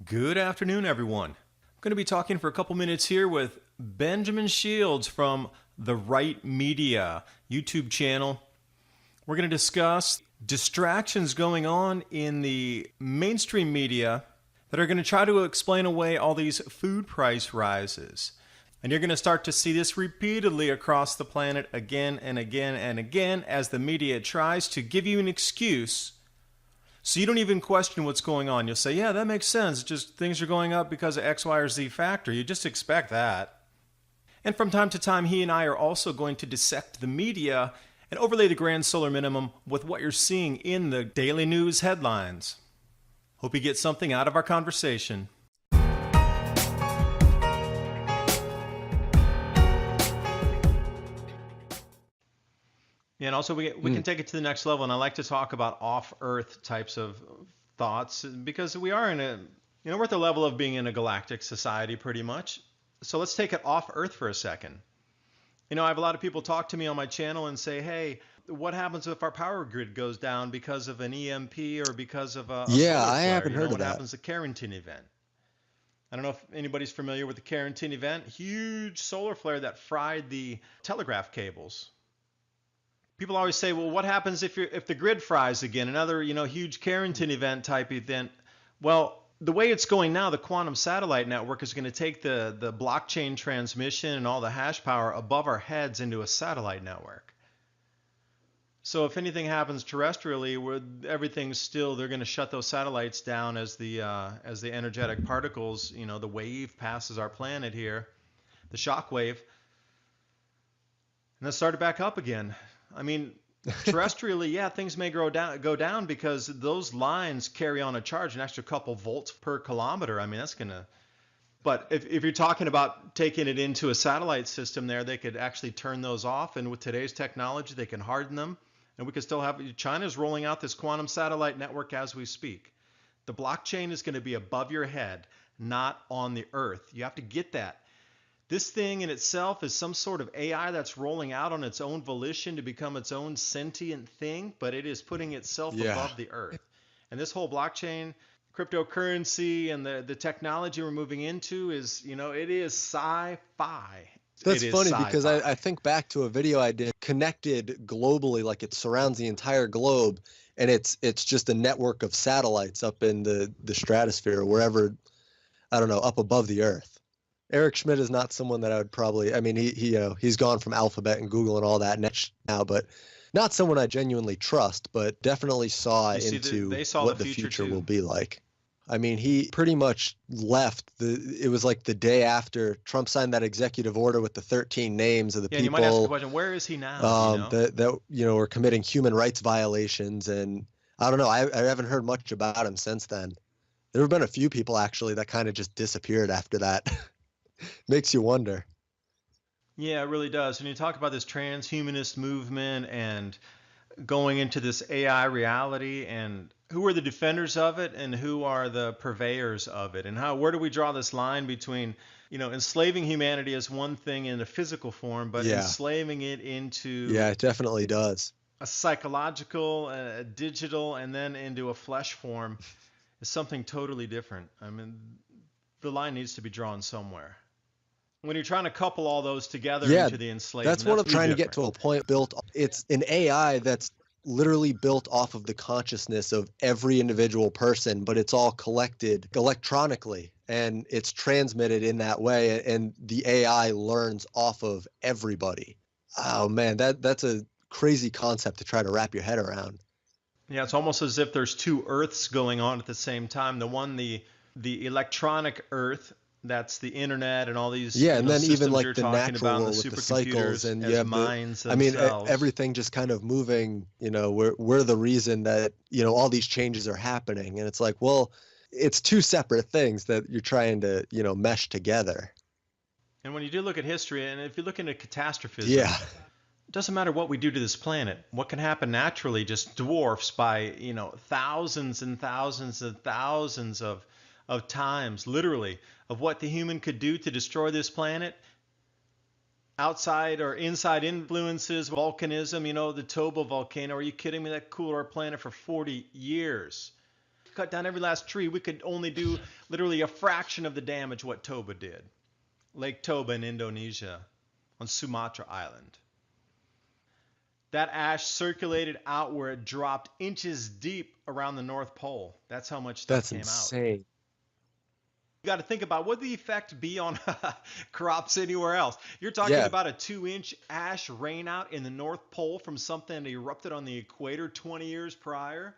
Good afternoon, everyone. I'm going to be talking for a couple minutes here with Benjamin Shields from the Right Media YouTube channel. We're going to discuss distractions going on in the mainstream media that are going to try to explain away all these food price rises. And you're going to start to see this repeatedly across the planet again and again and again as the media tries to give you an excuse so you don't even question what's going on. You'll say, yeah, that makes sense. Just things are going up because of X, Y, or Z factor. You just expect that. And from time to time, he and I are also going to dissect the media and overlay the grand solar minimum with what you're seeing in the daily news headlines. Hope you get something out of our conversation. And also we can take it to the next level, and I like to talk about off-Earth types of thoughts because we are we're at the level of being in a galactic society pretty much. So let's take it off Earth for a second. I have a lot of people talk to me on my channel and say, hey, what happens if our power grid goes down because of an EMP or because of a solar flare? I haven't heard of what that. happens to Carrington event? I don't know if anybody's familiar with the Carrington event. Huge solar flare that fried the telegraph cables. People always say, well, what happens if the grid fries again? Another, huge Carrington event type event. Well, the way it's going now, the quantum satellite network is going to take the blockchain transmission and all the hash power above our heads into a satellite network. So if anything happens terrestrially, where everything's still, they're going to shut those satellites down as the energetic particles, the wave passes our planet here, the shock wave, and then start it back up again. I mean, terrestrially, yeah, things may go down because those lines carry on a charge, an extra couple volts per kilometer. I mean, that's gonna. But if you're talking about taking it into a satellite system there, they could actually turn those off, and with today's technology, they can harden them, and we could still have. China's rolling out this quantum satellite network as we speak. The blockchain is going to be above your head, not on the Earth. You have to get that. This thing in itself is some sort of AI that's rolling out on its own volition to become its own sentient thing, but it is putting itself above the Earth. And this whole blockchain, cryptocurrency, and the technology we're moving into is, it is sci-fi. That's funny because I think back to a video I did connected globally, like it surrounds the entire globe, and it's just a network of satellites up in the stratosphere or wherever, I don't know, up above the Earth. Eric Schmidt is not someone that I would probably, I mean, he's gone from Alphabet and Google and all that now, but not someone I genuinely trust, but definitely saw into what the future will be like. I mean, he pretty much left it was like the day after Trump signed that executive order with the 13 names of the people. You might ask the question, where is he now? That were committing human rights violations. And I don't know, I haven't heard much about him since then. There have been a few people actually that kind of just disappeared after that. Makes you wonder. Yeah, it really does. When you talk about this transhumanist movement and going into this AI reality, and who are the defenders of it and who are the purveyors of it, and where do we draw this line between, enslaving humanity as one thing in a physical form, but enslaving it into it definitely does a psychological, a digital, and then into a flesh form is something totally different. I mean, the line needs to be drawn somewhere. When you're trying to couple all those together into the enslavement, that's what I'm trying to get to a point built. It's an AI that's literally built off of the consciousness of every individual person, but it's all collected electronically and it's transmitted in that way. And the AI learns off of everybody. Oh man, that's a crazy concept to try to wrap your head around. Yeah, it's almost as if there's two Earths going on at the same time. The one, the electronic Earth, that's the internet and all these and then even like the natural world with the cycles and you have minds everything just kind of moving. We're the reason that all these changes are happening, and it's like, well, it's two separate things that you're trying to mesh together. And when you do look at history, and if you look into catastrophism, it doesn't matter what we do to this planet. What can happen naturally just dwarfs by thousands and thousands and thousands of times, literally, of what the human could do to destroy this planet. Outside or inside influences, volcanism, the Toba volcano. Are you kidding me? That cooled our planet for 40 years. cut down every last tree, we could only do literally a fraction of the damage what Toba did. Lake Toba in Indonesia, on Sumatra Island. That ash circulated out where it dropped inches deep around the North Pole. That's how much stuff came out. That's insane. You got to think about what would the effect be on crops anywhere else. You're talking about a 2-inch ash rainout in the North Pole from something that erupted on the equator 20 years prior.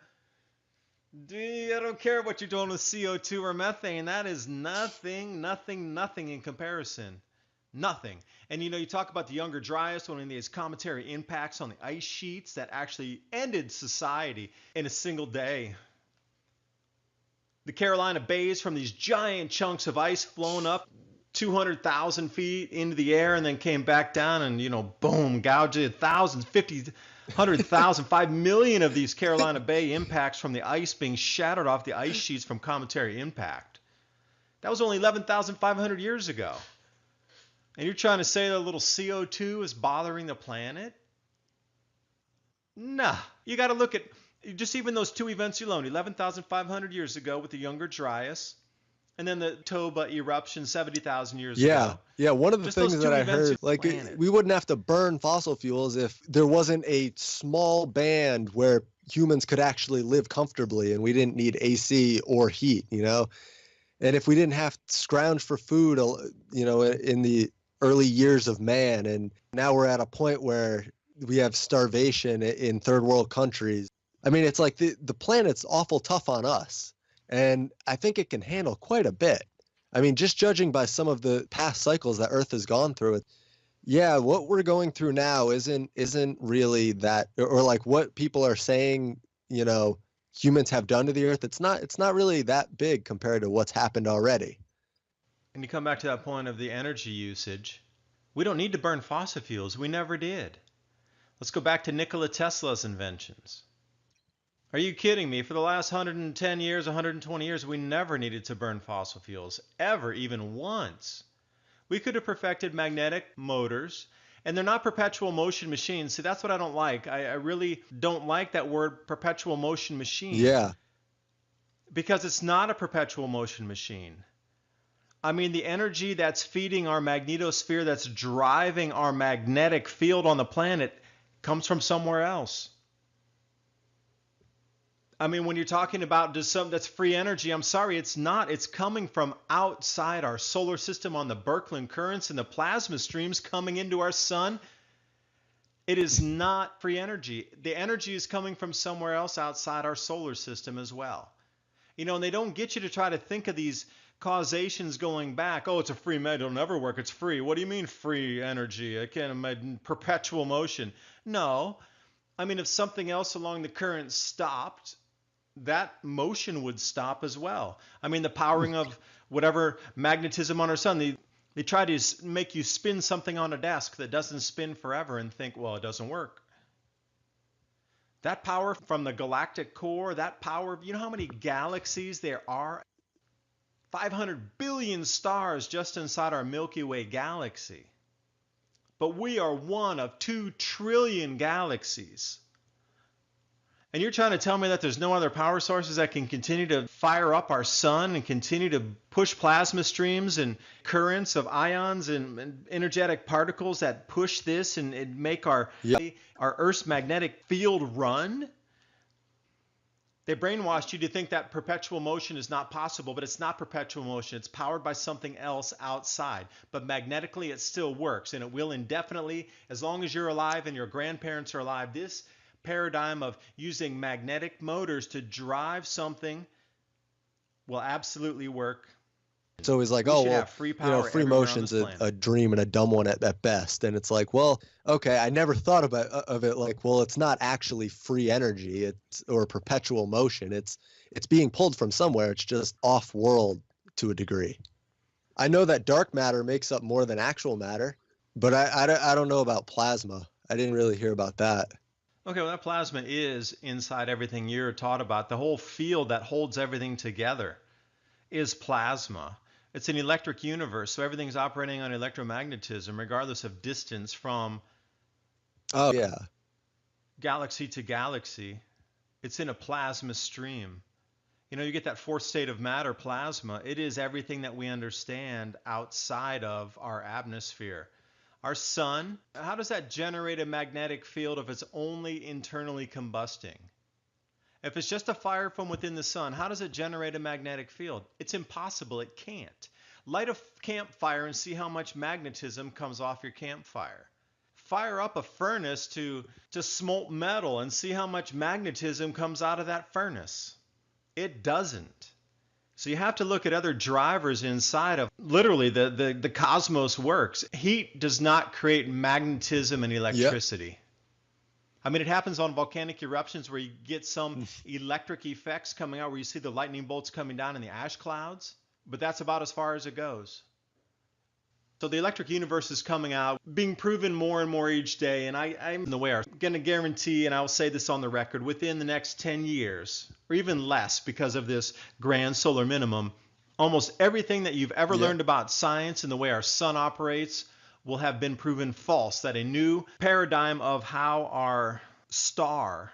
I don't care what you're doing with CO2 or methane. That is nothing in comparison. Nothing. And you talk about the Younger Dryas, one of these cometary impacts on the ice sheets that actually ended society in a single day. The Carolina Bays, from these giant chunks of ice flown up 200,000 feet into the air and then came back down and, boom, gouged thousands, 50, 100,000, 5 million of these Carolina Bay impacts from the ice being shattered off the ice sheets from cometary impact. That was only 11,500 years ago. And you're trying to say that a little CO2 is bothering the planet? Nah. You got to look at just even those two events alone, 11,500 years ago with the Younger Dryas, and then the Toba eruption 70,000 years ago. Yeah, one of the just things that I heard, we wouldn't have to burn fossil fuels if there wasn't a small band where humans could actually live comfortably and we didn't need AC or heat, And if we didn't have to scrounge for food, in the early years of man, and now we're at a point where we have starvation in third world countries. I mean, it's like the planet's awful tough on us, and I think it can handle quite a bit. I mean, just judging by some of the past cycles that Earth has gone through, what we're going through now isn't really that, or like what people are saying, humans have done to the Earth. It's not really that big compared to what's happened already. And you come back to that point of the energy usage. We don't need to burn fossil fuels. We never did. Let's go back to Nikola Tesla's inventions. Are you kidding me? For the last 110 years, 120 years, we never needed to burn fossil fuels, ever, even once. We could have perfected magnetic motors, and they're not perpetual motion machines. See, that's what I don't like. I really don't like that word perpetual motion machine. Yeah. Because it's not a perpetual motion machine. I mean, the energy that's feeding our magnetosphere, that's driving our magnetic field on the planet, comes from somewhere else. I mean, when you're talking about that's free energy, I'm sorry, it's not. It's coming from outside our solar system on the Birkeland currents and the plasma streams coming into our sun. It is not free energy. The energy is coming from somewhere else outside our solar system as well. And they don't get you to try to think of these causations going back. Oh, it's a free med, it'll never work. It's free. What do you mean free energy? I can't imagine perpetual motion. No. I mean, if something else along the current stopped, that motion would stop as well. I mean, the powering of whatever magnetism on our sun, they try to make you spin something on a desk that doesn't spin forever and think, well, it doesn't work. That power from the galactic core, that power, you know how many galaxies there are? 500 billion stars just inside our Milky Way galaxy. But we are one of 2 trillion galaxies. And you're trying to tell me that there's no other power sources that can continue to fire up our sun and continue to push plasma streams and currents of ions and energetic particles that push this and make our Earth's magnetic field run? They brainwashed you to think that perpetual motion is not possible, but it's not perpetual motion. It's powered by something else outside. But magnetically, it still works, and it will indefinitely, as long as you're alive and your grandparents are alive. This paradigm of using magnetic motors to drive something will absolutely work. So he's like, free motion's a dream and a dumb one at best. And it's like, well, okay, I never thought of it like, well, it's not actually free energy, or perpetual motion. It's being pulled from somewhere. It's just off world to a degree. I know that dark matter makes up more than actual matter, but I don't know about plasma. I didn't really hear about that. Okay, well, that plasma is inside everything you're taught about. The whole field that holds everything together is plasma. It's an electric universe, so everything's operating on electromagnetism, regardless of distance from galaxy to galaxy. It's in a plasma stream. You get that fourth state of matter, plasma. It is everything that we understand outside of our atmosphere. Our sun, how does that generate a magnetic field if it's only internally combusting? If it's just a fire from within the sun, how does it generate a magnetic field? It's impossible. It can't. Light a campfire and see how much magnetism comes off your campfire. Fire up a furnace to smolt metal and see how much magnetism comes out of that furnace. It doesn't. So you have to look at other drivers inside of literally the cosmos works. Heat does not create magnetism and electricity. Yep. I mean, it happens on volcanic eruptions where you get some electric effects coming out where you see the lightning bolts coming down in the ash clouds, but that's about as far as it goes. So the electric universe is coming out, being proven more and more each day, and I'm in the way I'm going to guarantee, and I'll say this on the record, within the next 10 years, or even less because of this grand solar minimum, almost everything that you've ever learned about science and the way our sun operates will have been proven false, that a new paradigm of how our star,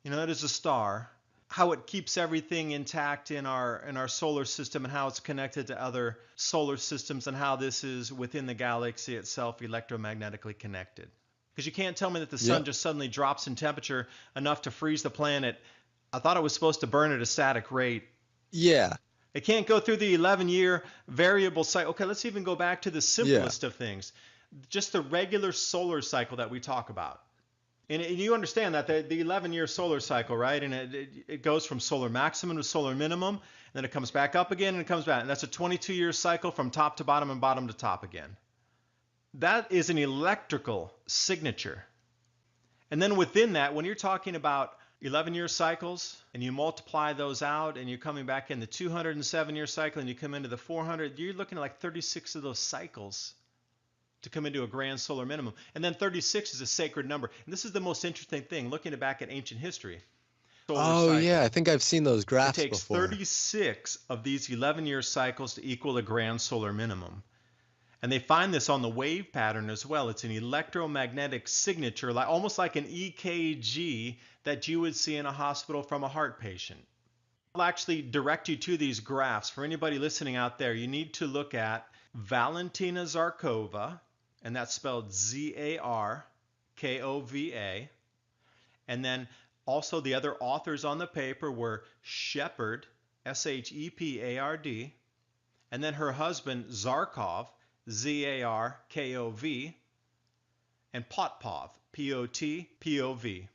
it is a star, how it keeps everything intact in our solar system and how it's connected to other solar systems and how this is within the galaxy itself electromagnetically connected. Because you can't tell me that the sun just suddenly drops in temperature enough to freeze the planet. I thought it was supposed to burn at a static rate. Yeah. It can't go through the 11-year variable cycle. Okay, let's even go back to the simplest of things. Just the regular solar cycle that we talk about. And you understand that the 11-year solar cycle, right? And it goes from solar maximum to solar minimum, and then it comes back up again and it comes back. And that's a 22-year cycle from top to bottom and bottom to top again. That is an electrical signature. And then within that, when you're talking about 11-year cycles and you multiply those out and you're coming back in the 207-year cycle and you come into the 400, you're looking at like 36 of those cycles to come into a grand solar minimum. And then 36 is a sacred number. And this is the most interesting thing, looking back at ancient history. Yeah, I think I've seen those graphs before. It takes 36 of these 11-year cycles to equal a grand solar minimum. And they find this on the wave pattern as well. It's an electromagnetic signature, almost like an EKG that you would see in a hospital from a heart patient. I'll actually direct you to these graphs. For anybody listening out there, you need to look at Valentina Zarkova, and that's spelled Zarkova. And then also the other authors on the paper were Shepard, Shepard, and then her husband Zarkov, Zarkov, and Potpov, Potpov.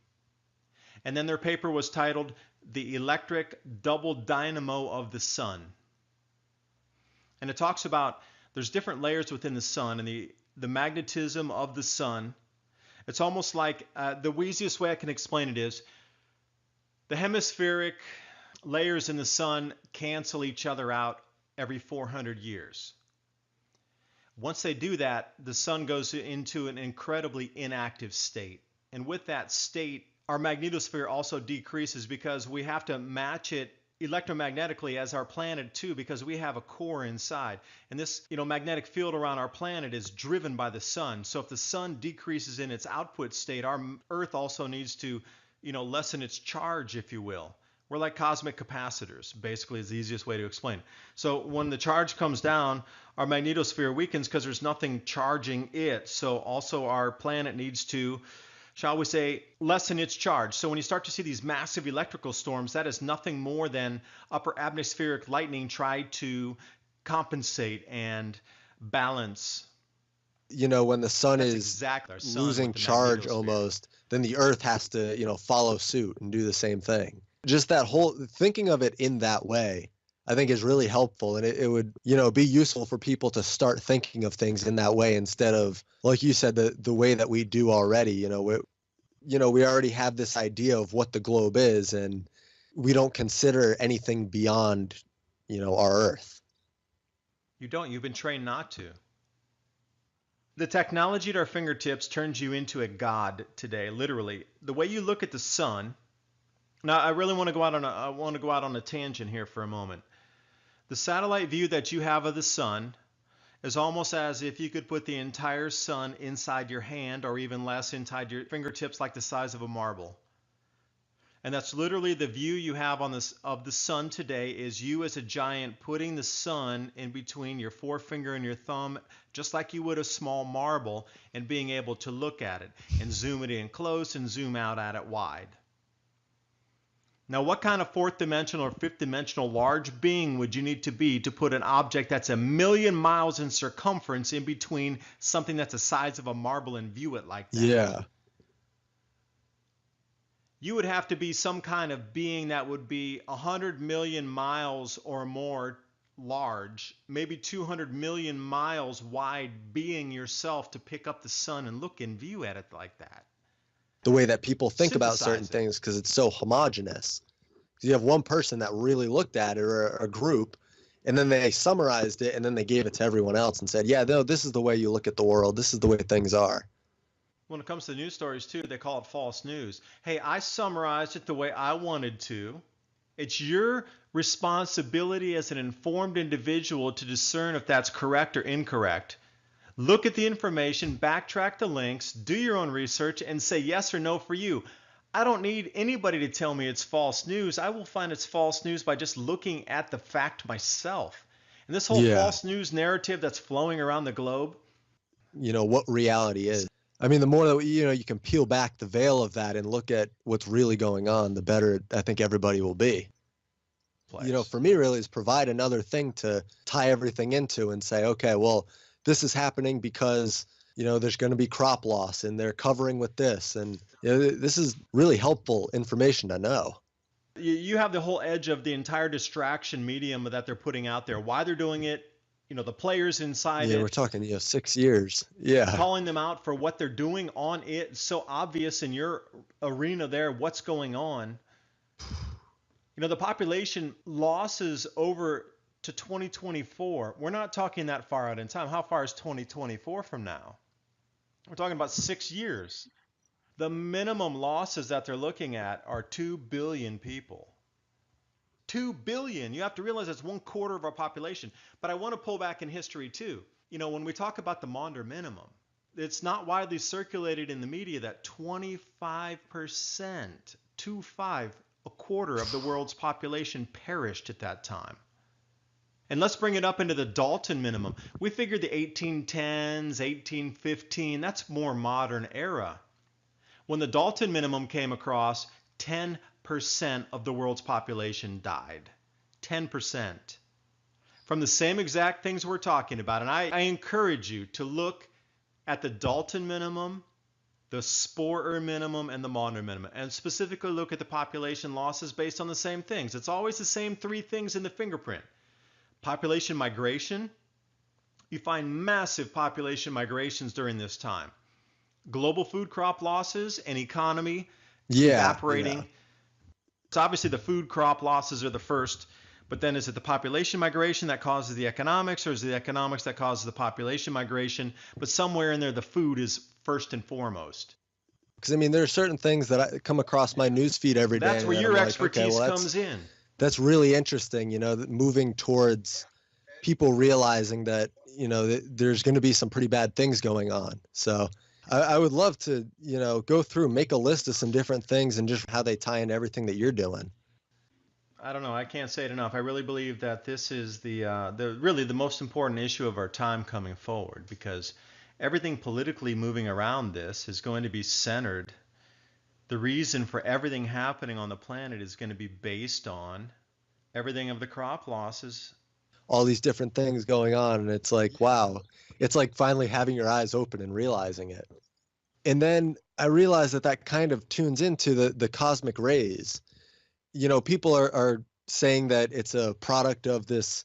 And then their paper was titled The Electric Double Dynamo of the Sun. And it talks about there's different layers within the sun and the magnetism of the sun. It's almost like the easiest way I can explain it is the hemispheric layers in the sun cancel each other out every 400 years. Once they do that, the sun goes into an incredibly inactive state. And with that state, our magnetosphere also decreases because we have to match it electromagnetically as our planet too, because we have a core inside. And this, magnetic field around our planet is driven by the sun. So if the sun decreases in its output state, our Earth also needs to, lessen its charge, if you will. We're like cosmic capacitors, basically is the easiest way to explain. So when the charge comes down, our magnetosphere weakens because there's nothing charging it. So also our planet needs to, shall we say, lessen its charge. So when you start to see these massive electrical storms, that is nothing more than upper atmospheric lightning tried to compensate and balance. When the sun is losing charge almost, then the Earth has to, follow suit and do the same thing. Just that whole thinking of it in that way, I think is really helpful. And it would, be useful for people to start thinking of things in that way instead of, like you said, the way that we do already. We already have this idea of what the globe is, and we don't consider anything beyond, our Earth. You don't. You've been trained not to. The technology at our fingertips turns you into a god today, literally. The way you look at the sun. Now, I really want to go out on a tangent here for a moment. The satellite view that you have of the sun is almost as if you could put the entire sun inside your hand, or even less inside your fingertips, like the size of a marble. And that's literally the view you have on this of the sun today is you as a giant putting the sun in between your forefinger and your thumb, just like you would a small marble, and being able to look at it and zoom it in close and zoom out at it wide. Now, what kind of fourth dimensional or fifth dimensional large being would you need to be to put an object that's 1,000,000 miles in circumference in between something that's the size of a marble and view it like that? Yeah. You would have to be some kind of being that would be 100 million miles or more large, maybe 200 million miles wide being yourself to pick up the sun and look and view at it like that. The way that people think about Synthesize certain it. things, because it's so homogenous. You have one person that really looked at it, or a group, and then they summarized it, and then they gave it to everyone else and said, yeah, no, this is the way you look at the world. This is the way things are. When it comes to news stories too, they call it false news. Hey, I summarized it the way I wanted to. It's your responsibility as an informed individual to discern if that's correct or incorrect. Look at the information, backtrack the links, do your own research, and say yes or no for you. I don't need anybody to tell me it's false news. I will find it's false news by just looking at the fact myself. And this whole false news narrative that's flowing around the globe, what reality is. I mean, the more that you can peel back the veil of that and look at what's really going on, the better I think everybody will be. For me, really, is provide another thing to tie everything into and say, okay, well, this is happening because there's going to be crop loss and they're covering with this, and this is really helpful information to know. You have the whole edge of the entire distraction medium that they're putting out there, why they're doing it, the players inside it. We're talking 6 years. Yeah. Calling them out for what they're doing on it. It's so obvious in your arena there what's going on. The population losses over to 2024. We're not talking that far out in time. How far is 2024 from now? We're talking about 6 years. The minimum losses that they're looking at are 2 billion people. 2 billion. You have to realize that's 1/4 of our population. But I want to pull back in history too. When we talk about the Maunder minimum, it's not widely circulated in the media that 25%, 25, 1/4 of the world's population perished at that time. And let's bring it up into the Dalton minimum. We figured the 1810s, 1815, that's more modern era. When the Dalton minimum came across, 10% of the world's population died. 10%. From the same exact things we're talking about. And I encourage you to look at the Dalton minimum, the Sporer minimum, and the Maunder minimum. And specifically look at the population losses based on the same things. It's always the same 3 things in the fingerprint. Population migration. You find massive population migrations during this time. Global food crop losses and economy evaporating. Yeah. So obviously the food crop losses are the first, but then is it the population migration that causes the economics, or is it the economics that causes the population migration? But somewhere in there, the food is first and foremost. Because there are certain things that I come across my news feed every day. That's where your expertise comes in. That's really interesting, moving towards people realizing that, there's going to be some pretty bad things going on. So I would love to, go through, make a list of some different things and just how they tie into everything that you're doing. I don't know. I can't say it enough. I really believe that this is really the most important issue of our time coming forward, because everything politically moving around this is going to be centered. The reason for everything happening on the planet is going to be based on everything of the crop losses. All these different things going on, and it's like, wow. It's like finally having your eyes open and realizing it. And then I realized that kind of tunes into the cosmic rays. People are saying that it's a product of this,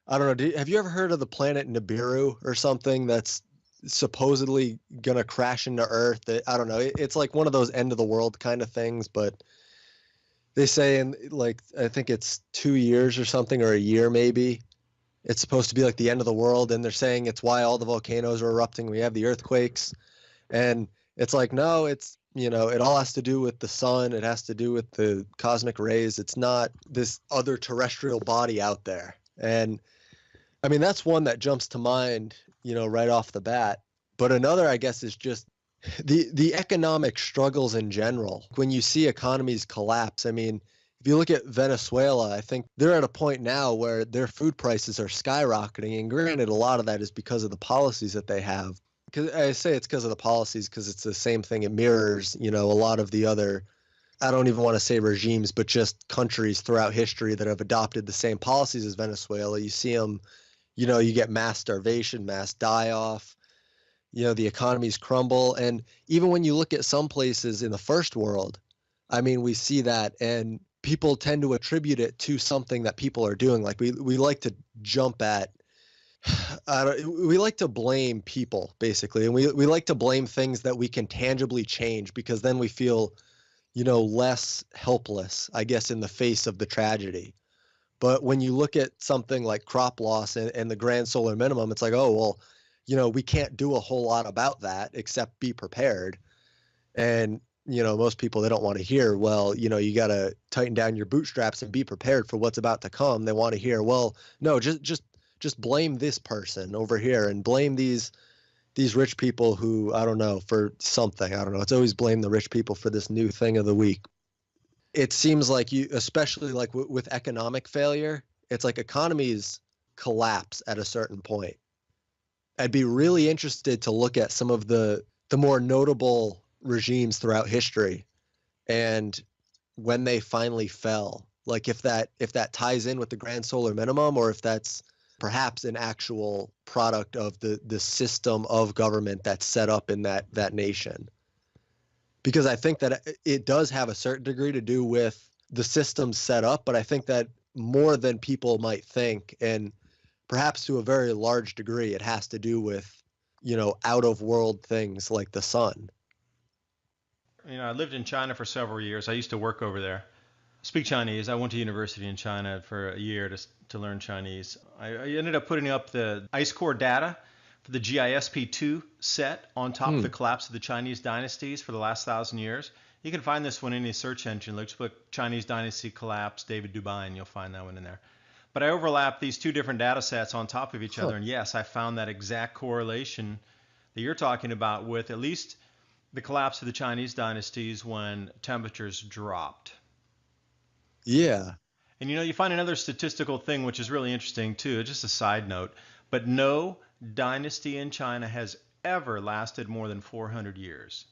I don't know, have you ever heard of the planet Nibiru or something that's supposedly going to crash into Earth? I don't know. It's like one of those end of the world kind of things, but they say I think it's 2 years or something, or a year maybe. It's supposed to be like the end of the world, and they're saying it's why all the volcanoes are erupting. We have the earthquakes, and it's like, no, it's, it all has to do with the sun. It has to do with the cosmic rays. It's not this other terrestrial body out there. And that's one that jumps to mind, right off the bat. But another, I guess, is just the economic struggles in general. When you see economies collapse, I mean, if you look at Venezuela, I think they're at a point now where their food prices are skyrocketing. And granted, a lot of that is because of the policies that they have. Because I say it's because of the policies, because it's the same thing. It mirrors, a lot of the other, I don't even want to say regimes, but just countries throughout history that have adopted the same policies as Venezuela. You see them, you get mass starvation, mass die off, the economies crumble. And even when you look at some places in the first world, I mean, we see that, and people tend to attribute it to something that people are doing. Like we like to jump at, we like to blame people basically. And we like to blame things that we can tangibly change, because then we feel, less helpless, I guess, in the face of the tragedy. But when you look at something like crop loss and the grand solar minimum, it's like, oh, well, we can't do a whole lot about that except be prepared. And, most people, they don't want to hear, well, you got to tighten down your bootstraps and be prepared for what's about to come. They want to hear, well, no, just blame this person over here and blame these rich people who, I don't know, for something. I don't know. It's always blame the rich people for this new thing of the week. It seems like especially like with economic failure, it's like economies collapse at a certain point. I'd be really interested to look at some of the more notable regimes throughout history and when they finally fell. Like if that ties in with the grand solar minimum, or if that's perhaps an actual product of the system of government that's set up in that nation. Because I think that it does have a certain degree to do with the system set up, but I think that more than people might think, and perhaps to a very large degree, it has to do with, out of world things like the sun. I lived in China for several years. I used to work over there. I speak Chinese. I went to university in China for a year to learn Chinese. I ended up putting up the ice core data for the GISP2 set on top of the collapse of the Chinese dynasties for the last 1,000 years. You can find this one in any search engine. Let's put Chinese dynasty collapse, David Dubai, and you'll find that one in there. But I overlapped these two different data sets on top of each other. And yes, I found that exact correlation that you're talking about with at least the collapse of the Chinese dynasties when temperatures dropped. Yeah. And you find another statistical thing which is really interesting too, just a side note, but no dynasty in China has ever lasted more than 400 years.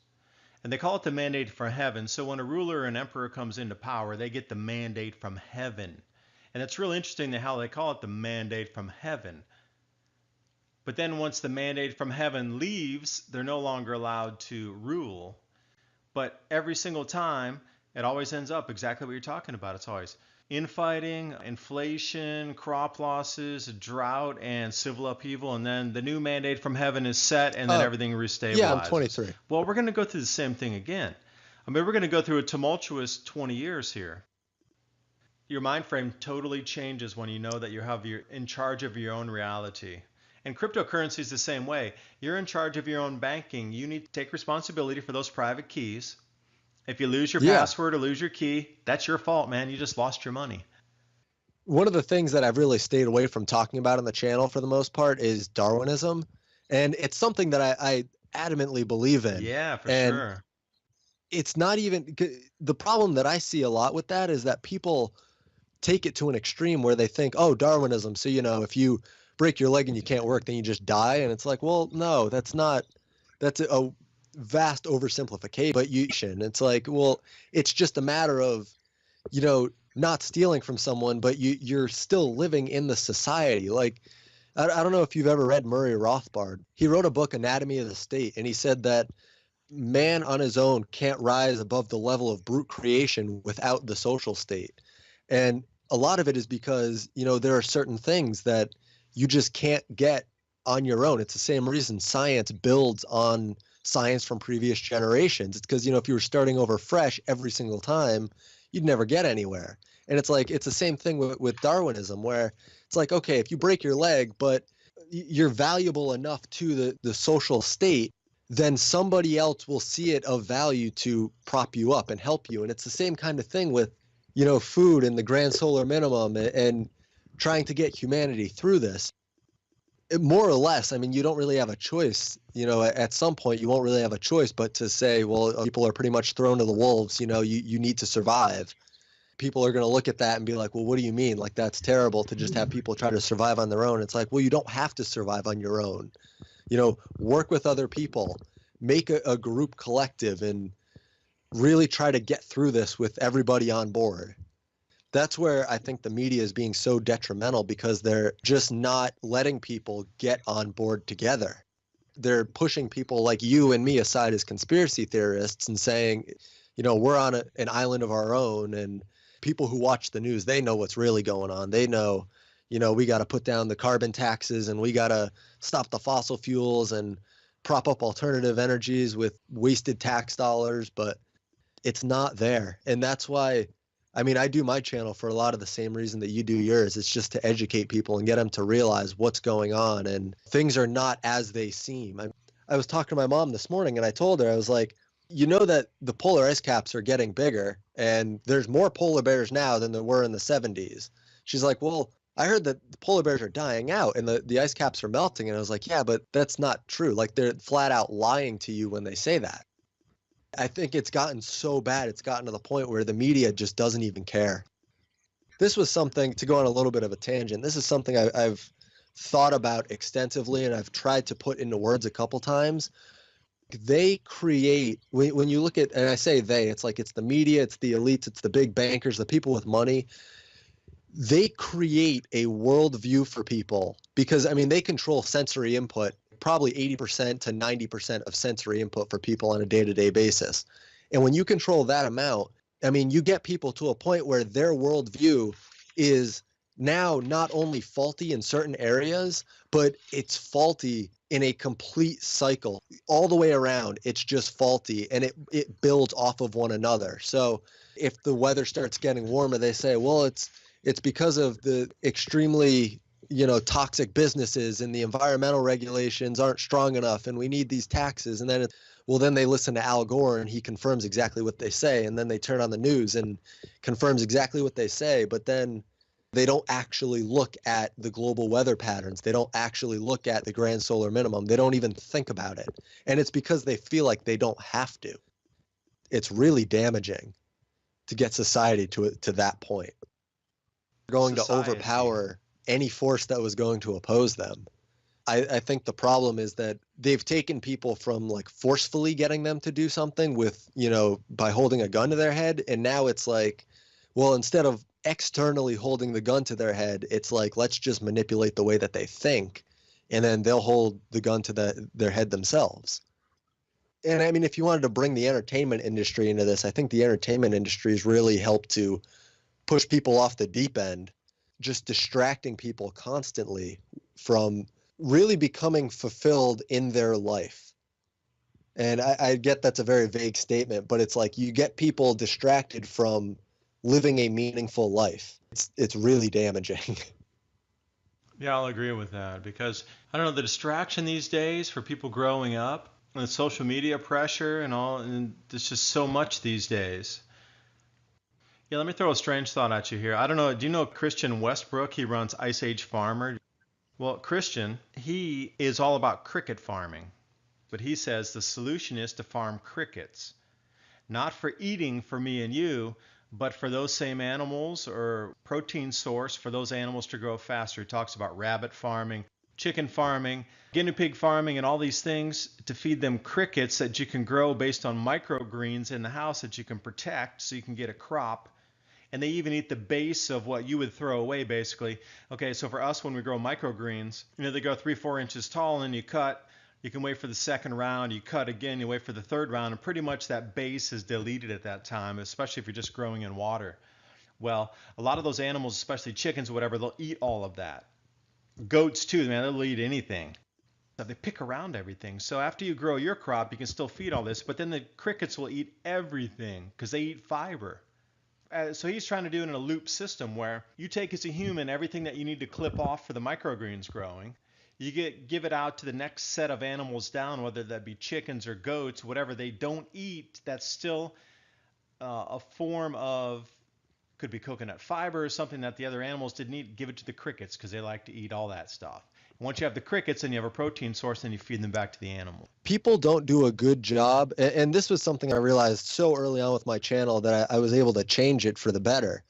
And they call it the mandate from heaven. So when a ruler or an emperor comes into power, they get the mandate from heaven. And it's really interesting how they call it the mandate from heaven. But then once the mandate from heaven leaves, they're no longer allowed to rule. But every single time, it always ends up exactly what you're talking about. It's always infighting, inflation, crop losses, drought, and civil upheaval. And then the new mandate from heaven is set, and then everything restabilizes. Yeah, I'm 23. Well, we're going to go through the same thing again. I mean, we're going to go through a tumultuous 20 years here. Your mind frame totally changes when you know that you're in charge of your own reality. And cryptocurrency is the same way. You're in charge of your own banking. You need to take responsibility for those private keys. If you lose your password or lose your key, that's your fault, man. You just lost your money. One of the things that I've really stayed away from talking about on the channel for the most part is Darwinism. And it's something that I adamantly believe in. Yeah, for sure. It's not even the problem that I see a lot with that is that people take it to an extreme where they think, oh, Darwinism. So, if you break your leg and you can't work, then you just die. And it's like, well, no, that's a vast oversimplification. But it's like, well, it's just a matter of, not stealing from someone, but you're still living in the society. Like, I don't know if you've ever read Murray Rothbard. He wrote a book, Anatomy of the State, and he said that man on his own can't rise above the level of brute creation without the social state. And a lot of it is because, there are certain things that you just can't get on your own. It's the same reason science builds on science from previous generations. It's because, if you were starting over fresh every single time, you'd never get anywhere. And it's like, it's the same thing with Darwinism, where it's like, okay, if you break your leg, but you're valuable enough to the social state, then somebody else will see it of value to prop you up and help you. And it's the same kind of thing with, food and the grand solar minimum and trying to get humanity through this. More or less. I mean, you don't really have a choice. At some point, you won't really have a choice but to say, well, people are pretty much thrown to the wolves. You need to survive. People are going to look at that and be like, well, what do you mean? Like, that's terrible to just have people try to survive on their own. It's like, well, you don't have to survive on your own. Work with other people, make a group collective, and really try to get through this with everybody on board. That's where I think the media is being so detrimental, because they're just not letting people get on board together. They're pushing people like you and me aside as conspiracy theorists and saying, we're on an island of our own, and people who watch the news, they know what's really going on. They know, we got to put down the carbon taxes, and we got to stop the fossil fuels and prop up alternative energies with wasted tax dollars, but it's not there. And that's why, I do my channel for a lot of the same reason that you do yours. It's just to educate people and get them to realize what's going on, and things are not as they seem. I was talking to my mom this morning, and I told her, I was like, that the polar ice caps are getting bigger, and there's more polar bears now than there were in the 70s. She's like, well, I heard that the polar bears are dying out and the ice caps are melting. And I was like, yeah, but that's not true. Like, they're flat out lying to you when they say that. I think it's gotten so bad. It's gotten to the point where the media just doesn't even care. This was something, to go on a little bit of a tangent, this is something I've thought about extensively, and I've tried to put into words a couple times. They create, when you look at, and I say they, it's like it's the media, it's the elites, it's the big bankers, the people with money. They create a worldview for people because, they control sensory input, probably 80% to 90% of sensory input for people on a day-to-day basis. And when you control that amount, you get people to a point where their worldview is now not only faulty in certain areas, but it's faulty in a complete cycle. All the way around, it's just faulty, and it builds off of one another. So if the weather starts getting warmer, they say, well, it's because of the extremely toxic businesses, and the environmental regulations aren't strong enough, and we need these taxes. And then then they listen to Al Gore, and he confirms exactly what they say. And then they turn on the news and confirms exactly what they say. But then they don't actually look at the global weather patterns. They don't actually look at the grand solar minimum. They don't even think about it. And it's because they feel like they don't have to. It's really damaging to get society to that point. They're going to overpower any force that was going to oppose them. I think the problem is that they've taken people from like forcefully getting them to do something with, by holding a gun to their head. And now it's like, well, instead of externally holding the gun to their head, it's like, let's just manipulate the way that they think, and then they'll hold the gun to their head themselves. And if you wanted to bring the entertainment industry into this, I think the entertainment industry has really helped to push people off the deep end, just distracting people constantly from really becoming fulfilled in their life. And I get that's a very vague statement, but it's like you get people distracted from living a meaningful life. It's really damaging. Yeah, I'll agree with that because, I don't know, the distraction these days for people growing up, and the social media pressure and all, and there's just so much these days. Yeah, let me throw a strange thought at you here. I don't know, do you know Christian Westbrook? He runs Ice Age Farmer. Well, Christian, he is all about cricket farming, but he says the solution is to farm crickets, not for eating for me and you, but for those same animals, or protein source for those animals to grow faster. He talks about rabbit farming, chicken farming, guinea pig farming, and all these things to feed them crickets that you can grow based on microgreens in the house that you can protect so you can get a crop. And they even eat the base of what you would throw away, basically. Okay, so for us, when we grow microgreens, they grow 3-4 inches tall, and then you cut. You can wait for the second round, you cut again, you wait for the third round, and pretty much that base is deleted at that time, especially if you're just growing in water. Well, a lot of those animals, especially chickens or whatever, they'll eat all of that. Goats too, man, they'll eat anything. They pick around everything. So after you grow your crop, you can still feed all this, but then the crickets will eat everything because they eat fiber. So he's trying to do it in a loop system where you take as a human everything that you need to clip off for the microgreens growing. You give it out to the next set of animals down, whether that be chickens or goats, whatever they don't eat, that's still a form of could be coconut fiber or something that the other animals didn't eat. Give it to the crickets because they like to eat all that stuff. Once you have the crickets, then you have a protein source, and you feed them back to the animal. People don't do a good job, and this was something I realized so early on with my channel that I was able to change it for the better.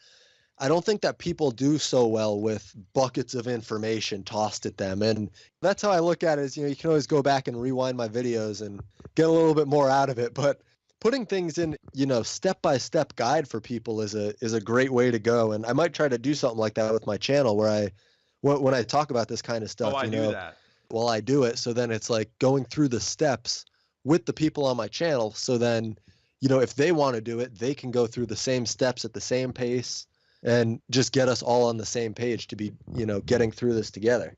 I don't think that people do so well with buckets of information tossed at them. And that's how I look at it is, you can always go back and rewind my videos and get a little bit more out of it. But putting things in, step-by-step guide for people is a great way to go. And I might try to do something like that with my channel where when I talk about this kind of stuff, I do that. Well, I do it. So then it's like going through the steps with the people on my channel. So then, if they want to do it, they can go through the same steps at the same pace and just get us all on the same page to be, getting through this together.